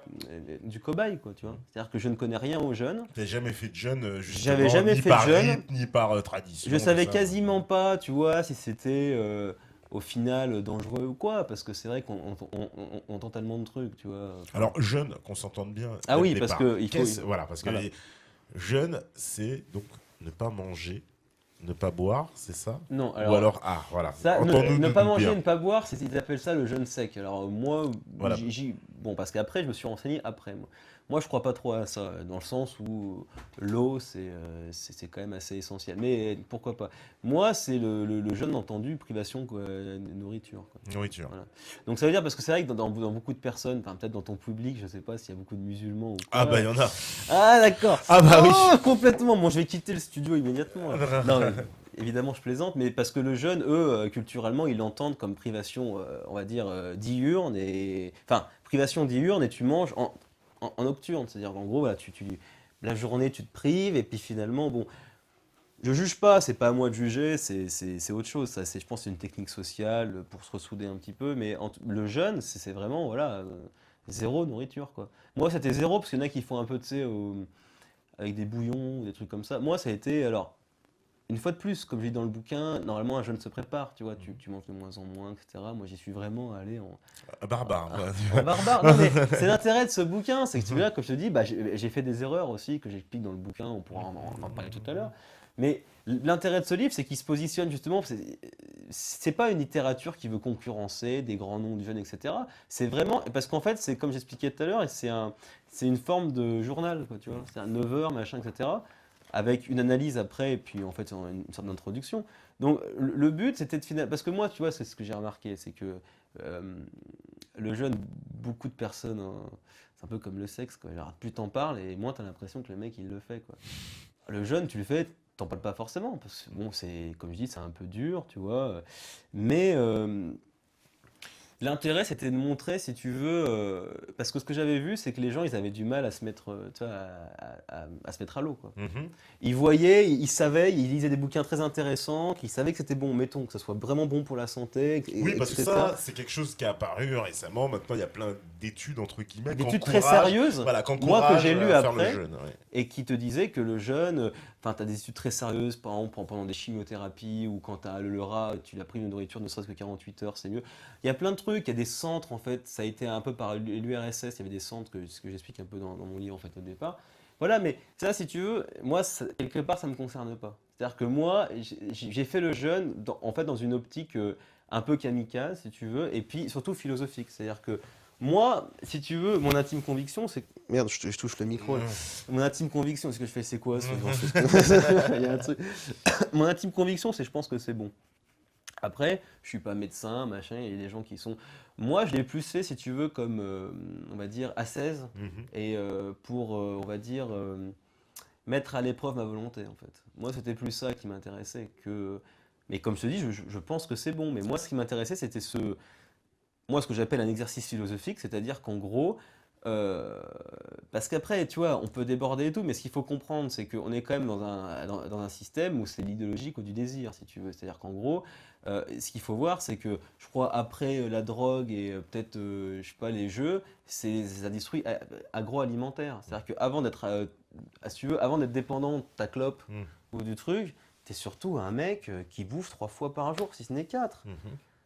cobaye, quoi, tu vois. C'est-à-dire que je ne connais rien aux jeunes. T'as jamais fait de jeûne, J'avais justement, jamais ni fait de par jeûne. rite, ni par tradition, Je tout savais ça. quasiment pas, tu vois, si c'était au final dangereux ou quoi, parce que c'est vrai qu'on entend tellement de trucs, tu vois. Enfin, Alors, jeûne, qu'on s'entende bien ah dès le oui, parce départ. que il faut. Voilà, parce que Voilà. jeûne, c'est donc ne pas manger, ne pas boire, c'est ça? Non, Ou alors alors, ah, voilà, ça, entends-nous ne nous pas nous manger, bien. ne pas boire, ils appellent ça le jeûne sec. Alors moi, Voilà. bon, parce qu'après, je me suis renseigné après. Moi, je crois pas trop à ça, dans le sens où l'eau, c'est quand même assez essentiel. Mais pourquoi pas? Moi, c'est le jeûne entendu, privation, quoi, nourriture, quoi. Nourriture. Voilà. Donc ça veut dire, parce que c'est vrai que dans beaucoup de personnes, enfin, peut-être dans ton public, je sais pas s'il y a beaucoup de musulmans ou Ah, quoi. bah, il y en a. Ah d'accord. Ah, bah oui. Oh, complètement. Bon, je vais quitter le studio immédiatement. Non, mais, évidemment, je plaisante, mais parce que le jeune, eux, culturellement, ils l'entendent comme privation, on va dire, diurne et enfin privation diurne et tu manges en nocturne. C'est-à-dire qu'en gros, voilà, la journée, tu te prives et puis finalement, bon, je juge pas, c'est pas à moi de juger, c'est autre chose. Ça, je pense, que c'est une technique sociale pour se ressouder un petit peu, mais le jeûne, c'est vraiment, voilà, zéro nourriture, quoi. Moi, c'était zéro parce qu'il y en a qui font un peu, tu sais, avec des bouillons, ou des trucs comme ça. Moi, ça a été, alors, une fois de plus, comme je dis dans le bouquin, normalement, un jeûne se prépare, tu vois, tu manges de moins en moins, etc. Moi, j'y suis vraiment allé Barbare. en barbare. Non, mais c'est l'intérêt de ce bouquin, c'est que tu vois, comme je te dis, bah, j'ai fait des erreurs aussi que j'explique dans le bouquin, on pourra en parler tout à l'heure. Mais l'intérêt de ce livre, c'est qu'il se positionne justement, c'est pas une littérature qui veut concurrencer des grands noms du jeune, etc. C'est vraiment, parce qu'en fait, c'est comme j'expliquais tout à l'heure, c'est une forme de journal, quoi, tu vois. C'est un 9 heures, machin, etc. Avec une analyse après, et puis en fait, une sorte d'introduction. Donc le but, c'était de finir, parce que moi, tu vois, c'est ce que j'ai remarqué, c'est que euh, le jeune, beaucoup de personnes, hein, c'est un peu comme le sexe, quoi. Alors, plus t'en parles, et moins t'as l'impression que le mec, il le fait, quoi. Le jeune, tu le fais, t'en parles pas forcément, parce que bon, c'est, comme je dis, c'est un peu dur, tu vois. Mais l'intérêt, c'était de montrer, si tu veux, parce que ce que j'avais vu, c'est que les gens, ils avaient du mal à se mettre, tu vois, à se mettre à l'eau, quoi. Mhm. Ils voyaient, ils savaient, ils lisaient des bouquins très intéressants, qu'ils savaient que c'était bon, mettons, que ce soit vraiment bon pour la santé, Oui, parce que etc. ça, c'est quelque chose qui est apparu récemment. Maintenant, il y a plein d'études, entre guillemets, D'études qui très encouragent, sérieuses, voilà, qui moi que encouragent j'ai lu à faire le après, jeûne. Ouais. et qui te disaient que le jeûne, enfin, tu as des études très sérieuses, par exemple, pendant des chimiothérapies, ou quand tu as le rat, tu l'as pris une nourriture ne serait-ce que 48 heures, c'est mieux. Il y a plein de trucs, il y a des centres, en fait, ça a été un peu par l'URSS, il y avait des centres, ce que j'explique un peu dans mon livre, en fait, au départ. Voilà, mais ça, si tu veux, moi, quelque part, ça ne me concerne pas. C'est-à-dire que moi, j'ai fait le jeûne, en fait, dans une optique un peu kamikaze, si tu veux, et puis surtout philosophique. C'est-à-dire que moi, si tu veux, mon intime conviction, c'est... Merde, je touche le micro, là. Mon intime conviction, ce que je fais, c'est quoi ce genre de choses. Il y a un truc. Mon intime conviction, c'est je pense que c'est bon. Après, je suis pas médecin, machin, il y a des gens qui sont... Moi, je l'ai plus fait, si tu veux, comme, on va dire, ascèse, Mhm. et pour, on va dire, mettre à l'épreuve ma volonté, en fait. Moi, c'était plus ça qui m'intéressait que... Mais comme je te dis, je pense que c'est bon. Mais moi, ce qui m'intéressait, c'était ce que j'appelle un exercice philosophique, c'est-à-dire qu'en gros, euh, parce qu'après, tu vois, on peut déborder et tout, mais ce qu'il faut comprendre, c'est qu'on est quand même dans un système où c'est l'idéologique ou du désir, si tu veux. C'est-à-dire qu'en gros, ce qu'il faut voir, c'est que je crois après la drogue et peut-être, je sais pas, les jeux, c'est industries agroalimentaires. C'est-à-dire qu'avant d'être, si tu veux, avant d'être dépendant de ta clope Mhm. ou du truc, t'es surtout un mec qui bouffe 3 fois par jour, si ce n'est 4. Mhm.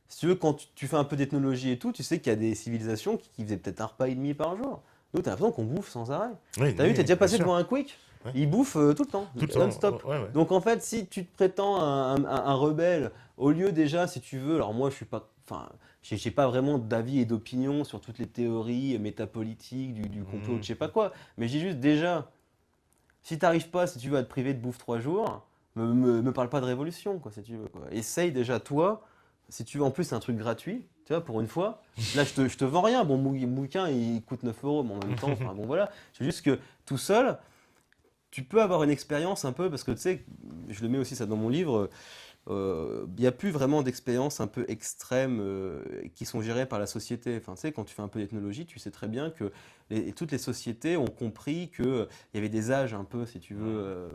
Si tu veux, quand tu fais un peu d'ethnologie et tout, tu sais qu'il y a des civilisations qui faisaient peut-être un repas et demi par jour. Nous, t'as l'impression qu'on bouffe sans arrêt. Oui, T'as vu, t'es déjà bien passé sûr. devant un quick, Ouais. il bouffe tout le temps, Tout le temps. non-stop. Ouais, ouais. Donc en fait, si tu te prétends un rebelle, au lieu déjà, si tu veux, alors moi je suis pas, enfin, j'ai pas vraiment d'avis et d'opinion sur toutes les théories métapolitiques, du complot, de Mhm. je sais pas quoi, mais je dis juste déjà, si t'arrives pas, si tu veux, à te priver de bouffe 3 jours, me parle pas de révolution, quoi, si tu veux, quoi. Essaye déjà, toi, si tu veux, en plus, c'est un truc gratuit, tu vois, pour une fois. Là, je te vends rien. Bon, mon bouquin, il coûte 9 euros, mais en même temps, enfin, bon, voilà. C'est juste que tout seul, tu peux avoir une expérience un peu, parce que tu sais, je le mets aussi ça dans mon livre, il n'y a plus vraiment d'expériences un peu extrêmes qui sont gérées par la société. Enfin, tu sais, quand tu fais un peu d'ethnologie, tu sais très bien que toutes les sociétés ont compris qu'il y avait des âges un peu, si tu veux,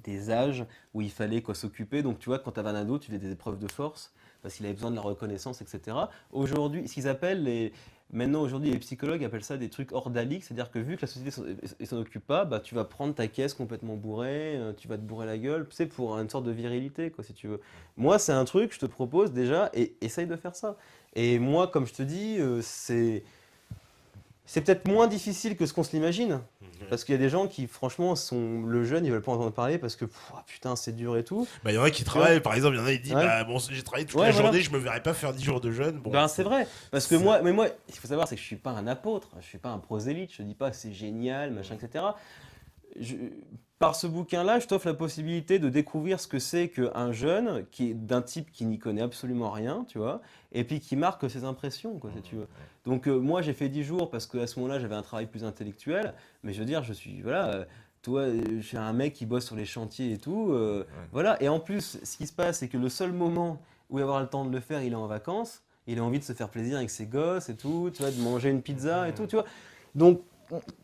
des âges où il fallait quoi s'occuper. Donc tu vois, quand tu avais un ado, tu faisais des épreuves de force parce qu'il avait besoin de la reconnaissance, etc. Aujourd'hui, ce qu'ils appellent maintenant aujourd'hui les psychologues appellent ça des trucs ordaliques, c'est-à-dire que vu que la société s'en occupe pas, bah tu vas prendre ta caisse complètement bourrée, tu vas te bourrer la gueule, tu sais, pour une sorte de virilité quoi si tu veux. Moi, c'est un truc, je te propose déjà et essaye de faire ça. Et moi, comme je te dis, c'est peut-être moins difficile que ce qu'on se l'imagine. Parce qu'il y a des gens qui, franchement, sont le jeune, ils veulent pas entendre parler parce que putain, c'est dur et tout. Bah, il y en a qui Tu vois. travaillent, par exemple, il y en a qui disent Ouais. bah bon, j'ai travaillé toute Ouais, la voilà. journée, je me verrais pas faire 10 jours de jeûne. Bon, Ben c'est vrai, parce que c'est- moi, ce qu'il faut savoir, c'est que je suis pas un apôtre, je suis pas un prosélyte, je te dis pas c'est génial, machin, etc. Je- Par ce bouquin-là, je t'offre la possibilité de découvrir ce que c'est qu'un jeune qui est d'un type qui n'y connaît absolument rien, tu vois, et puis qui marque ses impressions, quoi, si tu veux. Donc moi, j'ai fait 10 jours parce qu'à ce moment-là, j'avais un travail plus intellectuel, mais je veux dire, je suis, voilà, toi, je suis un mec qui bosse sur les chantiers et tout, voilà. Et en plus, ce qui se passe, c'est que le seul moment où il va avoir le temps de le faire, il est en vacances, il a envie de se faire plaisir avec ses gosses et tout, tu vois, de manger une pizza et tout, tu vois. Donc,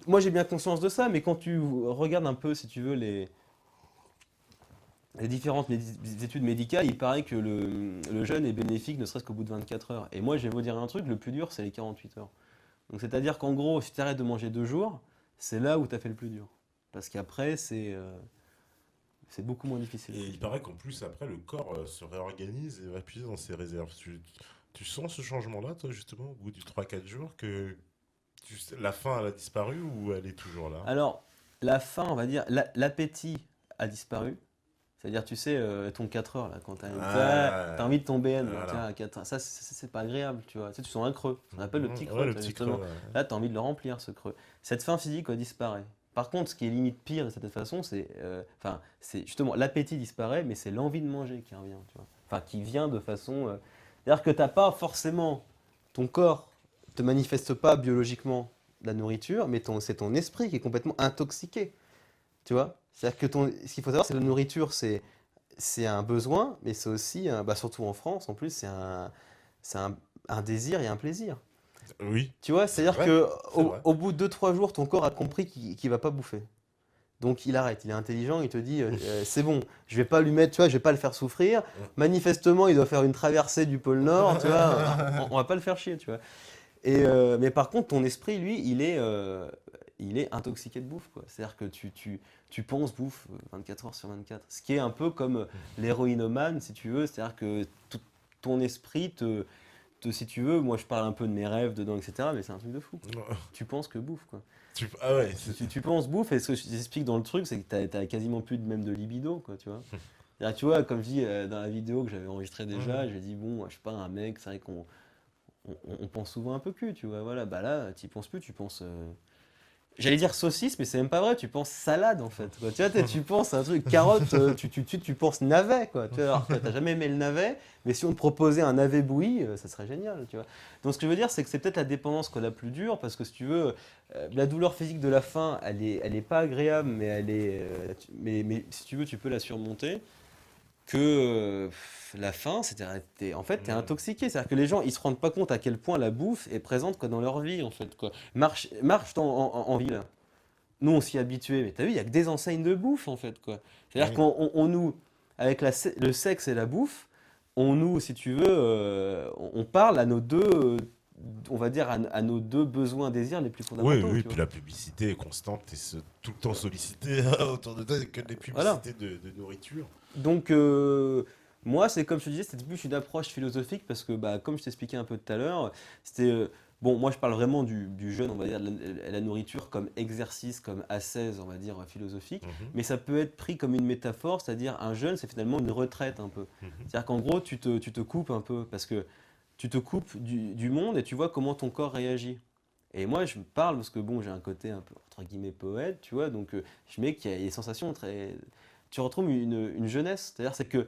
moi, j'ai bien conscience de ça, mais quand tu regardes un peu, si tu veux, les différentes études médicales, il paraît que le jeûne est bénéfique ne serait-ce qu'au bout de 24 heures. Et moi, je vais vous dire un truc, le plus dur, c'est les 48 heures. Donc, c'est-à-dire qu'en gros, si tu arrêtes de manger 2 jours, c'est là où tu as fait le plus dur. Parce qu'après, c'est beaucoup moins difficile. Et il paraît qu'en plus, après, le corps se réorganise et va puiser dans ses réserves. Tu sens ce changement-là, toi, justement, au bout du 3-4 jours, que la faim, elle a disparu ou elle est toujours là? Alors, la faim, on va dire, l'appétit a disparu. C'est-à-dire, tu sais, ton 4 heures, là, quand Ah, t'as envie de tomber BN, là, tu vois, voilà. à 4 heures, ça, c'est pas agréable, tu vois. Tu sais, tu sens un creux, on appelle le petit Ouais, creux, le tu vois, petit justement. creux. Là, tu as envie de le remplir, ce creux. Cette faim physique, elle disparaît. Par contre, ce qui est limite pire de cette façon, c'est justement l'appétit disparaît, mais c'est l'envie de manger qui revient, tu vois. Enfin, qui vient de façon. C'est-à-dire que t'as pas forcément. Ton corps te manifeste pas biologiquement la nourriture, mais c'est ton esprit qui est complètement intoxiqué, tu vois. C'est-à-dire que ce qu'il faut savoir, c'est que la nourriture, c'est un besoin, mais c'est aussi, bah, surtout en France, en plus, c'est un désir et un plaisir. Oui, Tu vois, c'est c'est-à-dire vrai, que c'est vrai. au bout de 2 3 jours, ton corps a compris qu'il va pas bouffer. Donc il arrête, il est intelligent, il te dit c'est bon, je vais pas lui mettre, tu vois, je vais pas le faire souffrir. Manifestement, il doit faire une traversée du pôle Nord, tu vois, on va pas le faire chier, tu vois. Mais par contre, ton esprit, lui, il est intoxiqué de bouffe, quoi. C'est-à-dire que tu penses bouffe 24 heures sur 24. Ce qui est un peu comme l'héroïnomane, si tu veux. C'est-à-dire que ton esprit si tu veux, moi je parle un peu de mes rêves dedans, etc. Mais c'est un truc de fou. Tu penses que bouffe, quoi. Ah ouais, Tu penses bouffe, et ce que je t'explique dans le truc, c'est que t'as quasiment plus même de libido, quoi, tu vois. C'est-à-dire, tu vois, comme je dis dans la vidéo que j'avais enregistrée déjà, j'ai dit, bon, je suis pas un mec, c'est vrai qu'on pense souvent un peu cul, tu vois, voilà, bah là, tu penses plus, tu penses. J'allais dire saucisse, mais c'est même pas vrai, tu penses salade en fait, quoi. Tu vois, tu penses à un truc, carotte, tu penses navet, quoi. Tu vois, alors que t'as jamais aimé le navet, mais si on te proposait un navet bouilli, ça serait génial, tu vois. Donc ce que je veux dire, c'est que c'est peut-être la dépendance qu'on a la plus dure, parce que si tu veux, la douleur physique de la faim, elle est pas agréable, mais mais si tu veux, tu peux la surmonter. Que la faim, en fait, t'es intoxiqué. C'est-à-dire que les gens, ils se rendent pas compte à quel point la bouffe est présente quoi, dans leur vie, en fait. Quoi. Marche en ville. Nous, on s'y est habitué, mais t'as vu, il y a que des enseignes de bouffe, en fait. Quoi. C'est-à-dire oui. qu'on nous, avec le sexe et la bouffe, on nous, si tu veux, on parle à nos deux, on va dire, à nos deux besoins, désirs les plus Oui, fondamentaux. oui, Tu puis vois. la publicité est constante et tout le temps sollicité autour de toi, que des Voilà. publicités de nourriture. Donc, moi, c'est comme je te disais, c'était plus une approche philosophique parce que, bah, comme je t'expliquais un peu tout à l'heure, c'était. Bon, moi, je parle vraiment du jeûne, on va dire, de la nourriture comme exercice, comme ascèse, on va dire, philosophique. Mhm, Mais ça peut être pris comme une métaphore, c'est-à-dire un jeûne, c'est finalement une retraite un peu. mhm. C'est-à-dire qu'en gros, tu te coupes un peu parce que tu te coupes du monde et tu vois comment ton corps réagit. Et moi, je me parle parce que, bon, j'ai un côté un peu, entre guillemets, poète, tu vois, donc je mets qu'il y a des sensations très tu retrouves une jeunesse. C'est-à-dire c'est que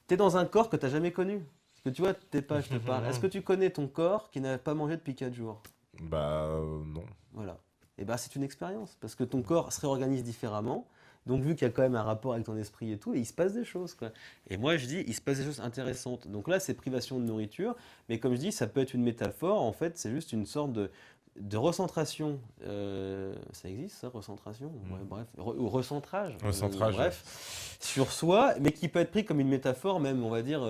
tu es dans un corps que tu n'as jamais connu. Parce que tu vois, t'es pas, je te parle. Est-ce que tu connais ton corps qui n'a pas mangé depuis 4 jours? Bah non. Voilà. Et bah c'est une expérience. Parce que ton corps se réorganise différemment. Donc vu qu'il y a quand même un rapport avec ton esprit et tout, et il se passe des choses. Quoi. Et moi je dis, il se passe des choses intéressantes. Donc là c'est privation de nourriture. Mais comme je dis, ça peut être une métaphore. En fait, c'est juste une sorte de... de recentration, ça existe ça, recentration? Ouais, bref, ou recentrage, Recentrage, bref, sur soi, mais qui peut être pris comme une métaphore même, on va dire,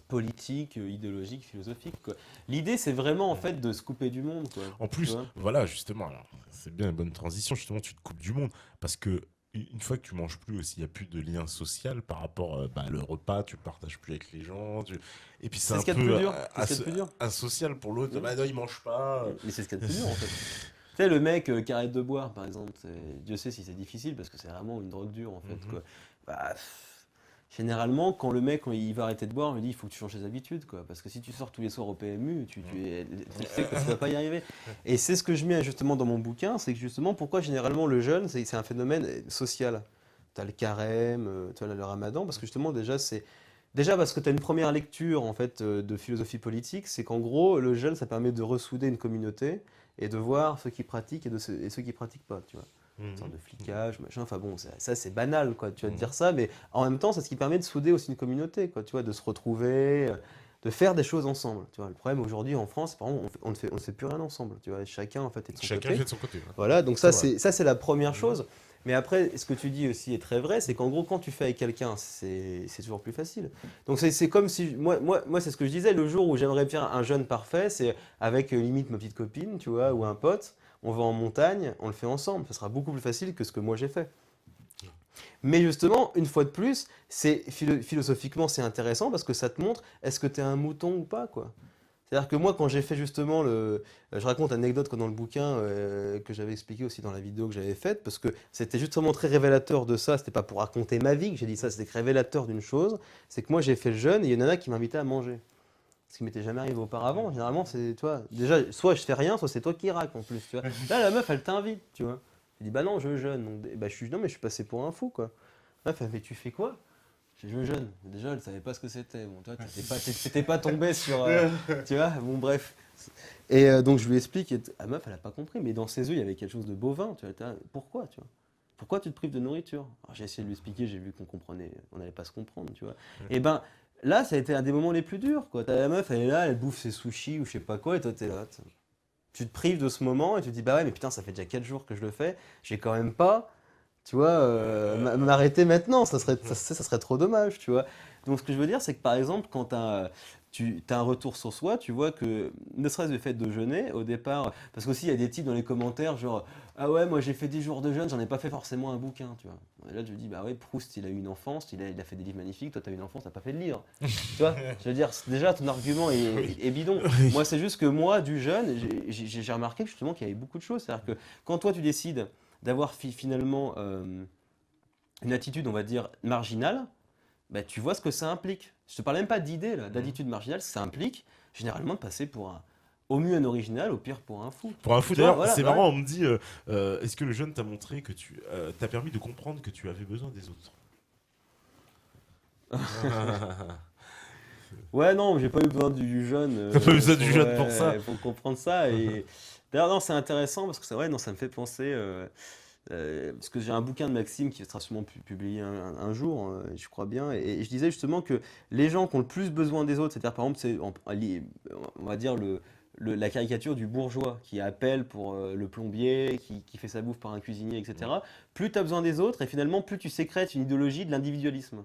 politique, idéologique, philosophique, quoi. L'idée, c'est vraiment en fait de se couper du monde, quoi. En Tu plus, vois. voilà, justement, alors, c'est bien une bonne transition, justement, tu te coupes du monde, parce que une fois que tu manges plus aussi, il n'y a plus de lien social par rapport le repas, tu le partages plus avec les gens, et puis c'est C'est un ce qu'il y a de peu plus dur. C'est ce qu'il y a de plus dur. asocial pour l'autre, Mm. bah non, il mange pas. Mais c'est ce qu'il y a de plus dur en fait. Tu sais, le mec qui arrête de boire, par exemple, Dieu sait si c'est difficile parce que c'est vraiment une drogue dure en fait, Mhm. quoi. Bah, généralement, quand le mec quand il va arrêter de boire, on lui dit il faut que tu changes tes habitudes, quoi. Parce que si tu sors tous les soirs au PMU, tu sais que tu vas pas y arriver. Et c'est ce que je mets justement dans mon bouquin, c'est que justement pourquoi généralement le jeûne, c'est un phénomène social. Tu as le carême, tu as le ramadan, parce que justement déjà c'est. Déjà parce que tu as une première lecture en fait de philosophie politique, c'est qu'en gros le jeûne ça permet de ressouder une communauté et de voir ceux qui pratiquent et ceux qui pratiquent pas, tu vois. Une sorte de flicage, machin, enfin bon, ça c'est banal quoi, tu vas te dire ça, mais en même temps c'est ce qui permet de souder aussi une communauté, quoi, tu vois, de se retrouver, de faire des choses ensemble, tu vois. Le problème aujourd'hui en France, par exemple, on ne fait plus rien ensemble, tu vois, chacun en fait est de son Chacun côté. fait de son côté. Ouais. Voilà, donc C'est vrai. ça c'est la première chose. Mais après, ce que tu dis aussi est très vrai, c'est qu'en gros, quand tu fais avec quelqu'un, c'est toujours plus facile. Donc c'est comme si, moi c'est ce que je disais, le jour où j'aimerais faire un jeûne parfait, c'est avec limite ma petite copine, tu vois, ou un pote, on va en montagne, on le fait ensemble. Ça sera beaucoup plus facile que ce que moi j'ai fait. Mais justement, une fois de plus, philosophiquement c'est intéressant parce que ça te montre est-ce que tu es un mouton ou pas, quoi. C'est-à-dire que moi, quand j'ai fait justement je raconte une anecdote dans le bouquin que j'avais expliqué aussi dans la vidéo que j'avais faite, parce que c'était justement très révélateur de ça. C'était pas pour raconter ma vie que j'ai dit ça, c'était révélateur d'une chose. C'est que moi, j'ai fait le jeûne et il y a une nana qui m'invitait à manger. Ce qui m'était jamais arrivé auparavant. Généralement, c'est toi. Déjà, soit je fais rien, soit c'est toi qui raques en plus. Tu vois. Là, la meuf, elle t'invite, tu vois. Je dis bah non, je jeûne. Donc, bah, non, mais je suis passé pour un fou, quoi. La meuf, elle fait tu fais quoi? Je jeûne. Déjà, elle savait pas ce que c'était. Bon, toi, t'étais pas tombé sur. Tu vois, bon, bref. Et donc, je lui explique. Et la meuf, elle a pas compris. Mais dans ses yeux, il y avait quelque chose de bovin. Tu vois, pourquoi, tu vois? Pourquoi tu te prives de nourriture? Alors, j'ai essayé de lui expliquer. J'ai vu qu'on comprenait. On n'allait pas se comprendre, tu vois. Et ben, là, ça a été un des moments les plus durs, quoi. T'as la meuf, elle est là, elle bouffe ses sushis ou je sais pas quoi. Et toi, t'es là. Tu te prives de ce moment et tu te dis, bah ouais, mais putain, ça fait déjà 4 jours que je le fais. J'ai quand même pas. Tu vois, m'arrêter maintenant, ça serait trop dommage, tu vois. Donc ce que je veux dire, c'est que par exemple, quand tu as un retour sur soi, tu vois que, ne serait-ce le fait de jeûner, au départ, parce qu'aussi il y a des types dans les commentaires, genre, ah ouais, moi j'ai fait 10 jours de jeûne, j'en ai pas fait forcément un bouquin, tu vois. Et là je me dis, bah ouais, Proust, il a eu une enfance, il a fait des livres magnifiques, toi t'as eu une enfance, t'as pas fait de livre. Tu vois, je veux dire, déjà ton argument est bidon. Oui. Moi c'est juste que moi, du jeûne, j'ai remarqué justement qu'il y avait beaucoup de choses, c'est-à-dire que quand toi tu décides d'avoir finalement une attitude, on va dire, marginale, bah, tu vois ce que ça implique. Je te parle même pas d'idée, là, d'attitude marginale, ça implique généralement de passer pour au mieux un original, au pire pour un fou. Pour un fou, Tu vois, d'ailleurs, voilà, c'est ouais. marrant, on me dit est-ce que le jeune t'a montré que t'a permis de comprendre que tu avais besoin des autres? Ouais, non, j'ai pas eu besoin du jeune. T'as pas eu besoin du jeune pour ça. Il faut comprendre ça. Et d'ailleurs, non, c'est intéressant parce que c'est vrai, non, ça me fait penser. Parce que j'ai un bouquin de Maxime qui sera sûrement publié un jour, je crois bien, et je disais justement que les gens qui ont le plus besoin des autres, c'est-à-dire par exemple, on va dire la caricature du bourgeois qui appelle pour le plombier, qui fait sa bouffe par un cuisinier, etc. Plus tu as besoin des autres, et finalement, plus tu sécrètes une idéologie de l'individualisme.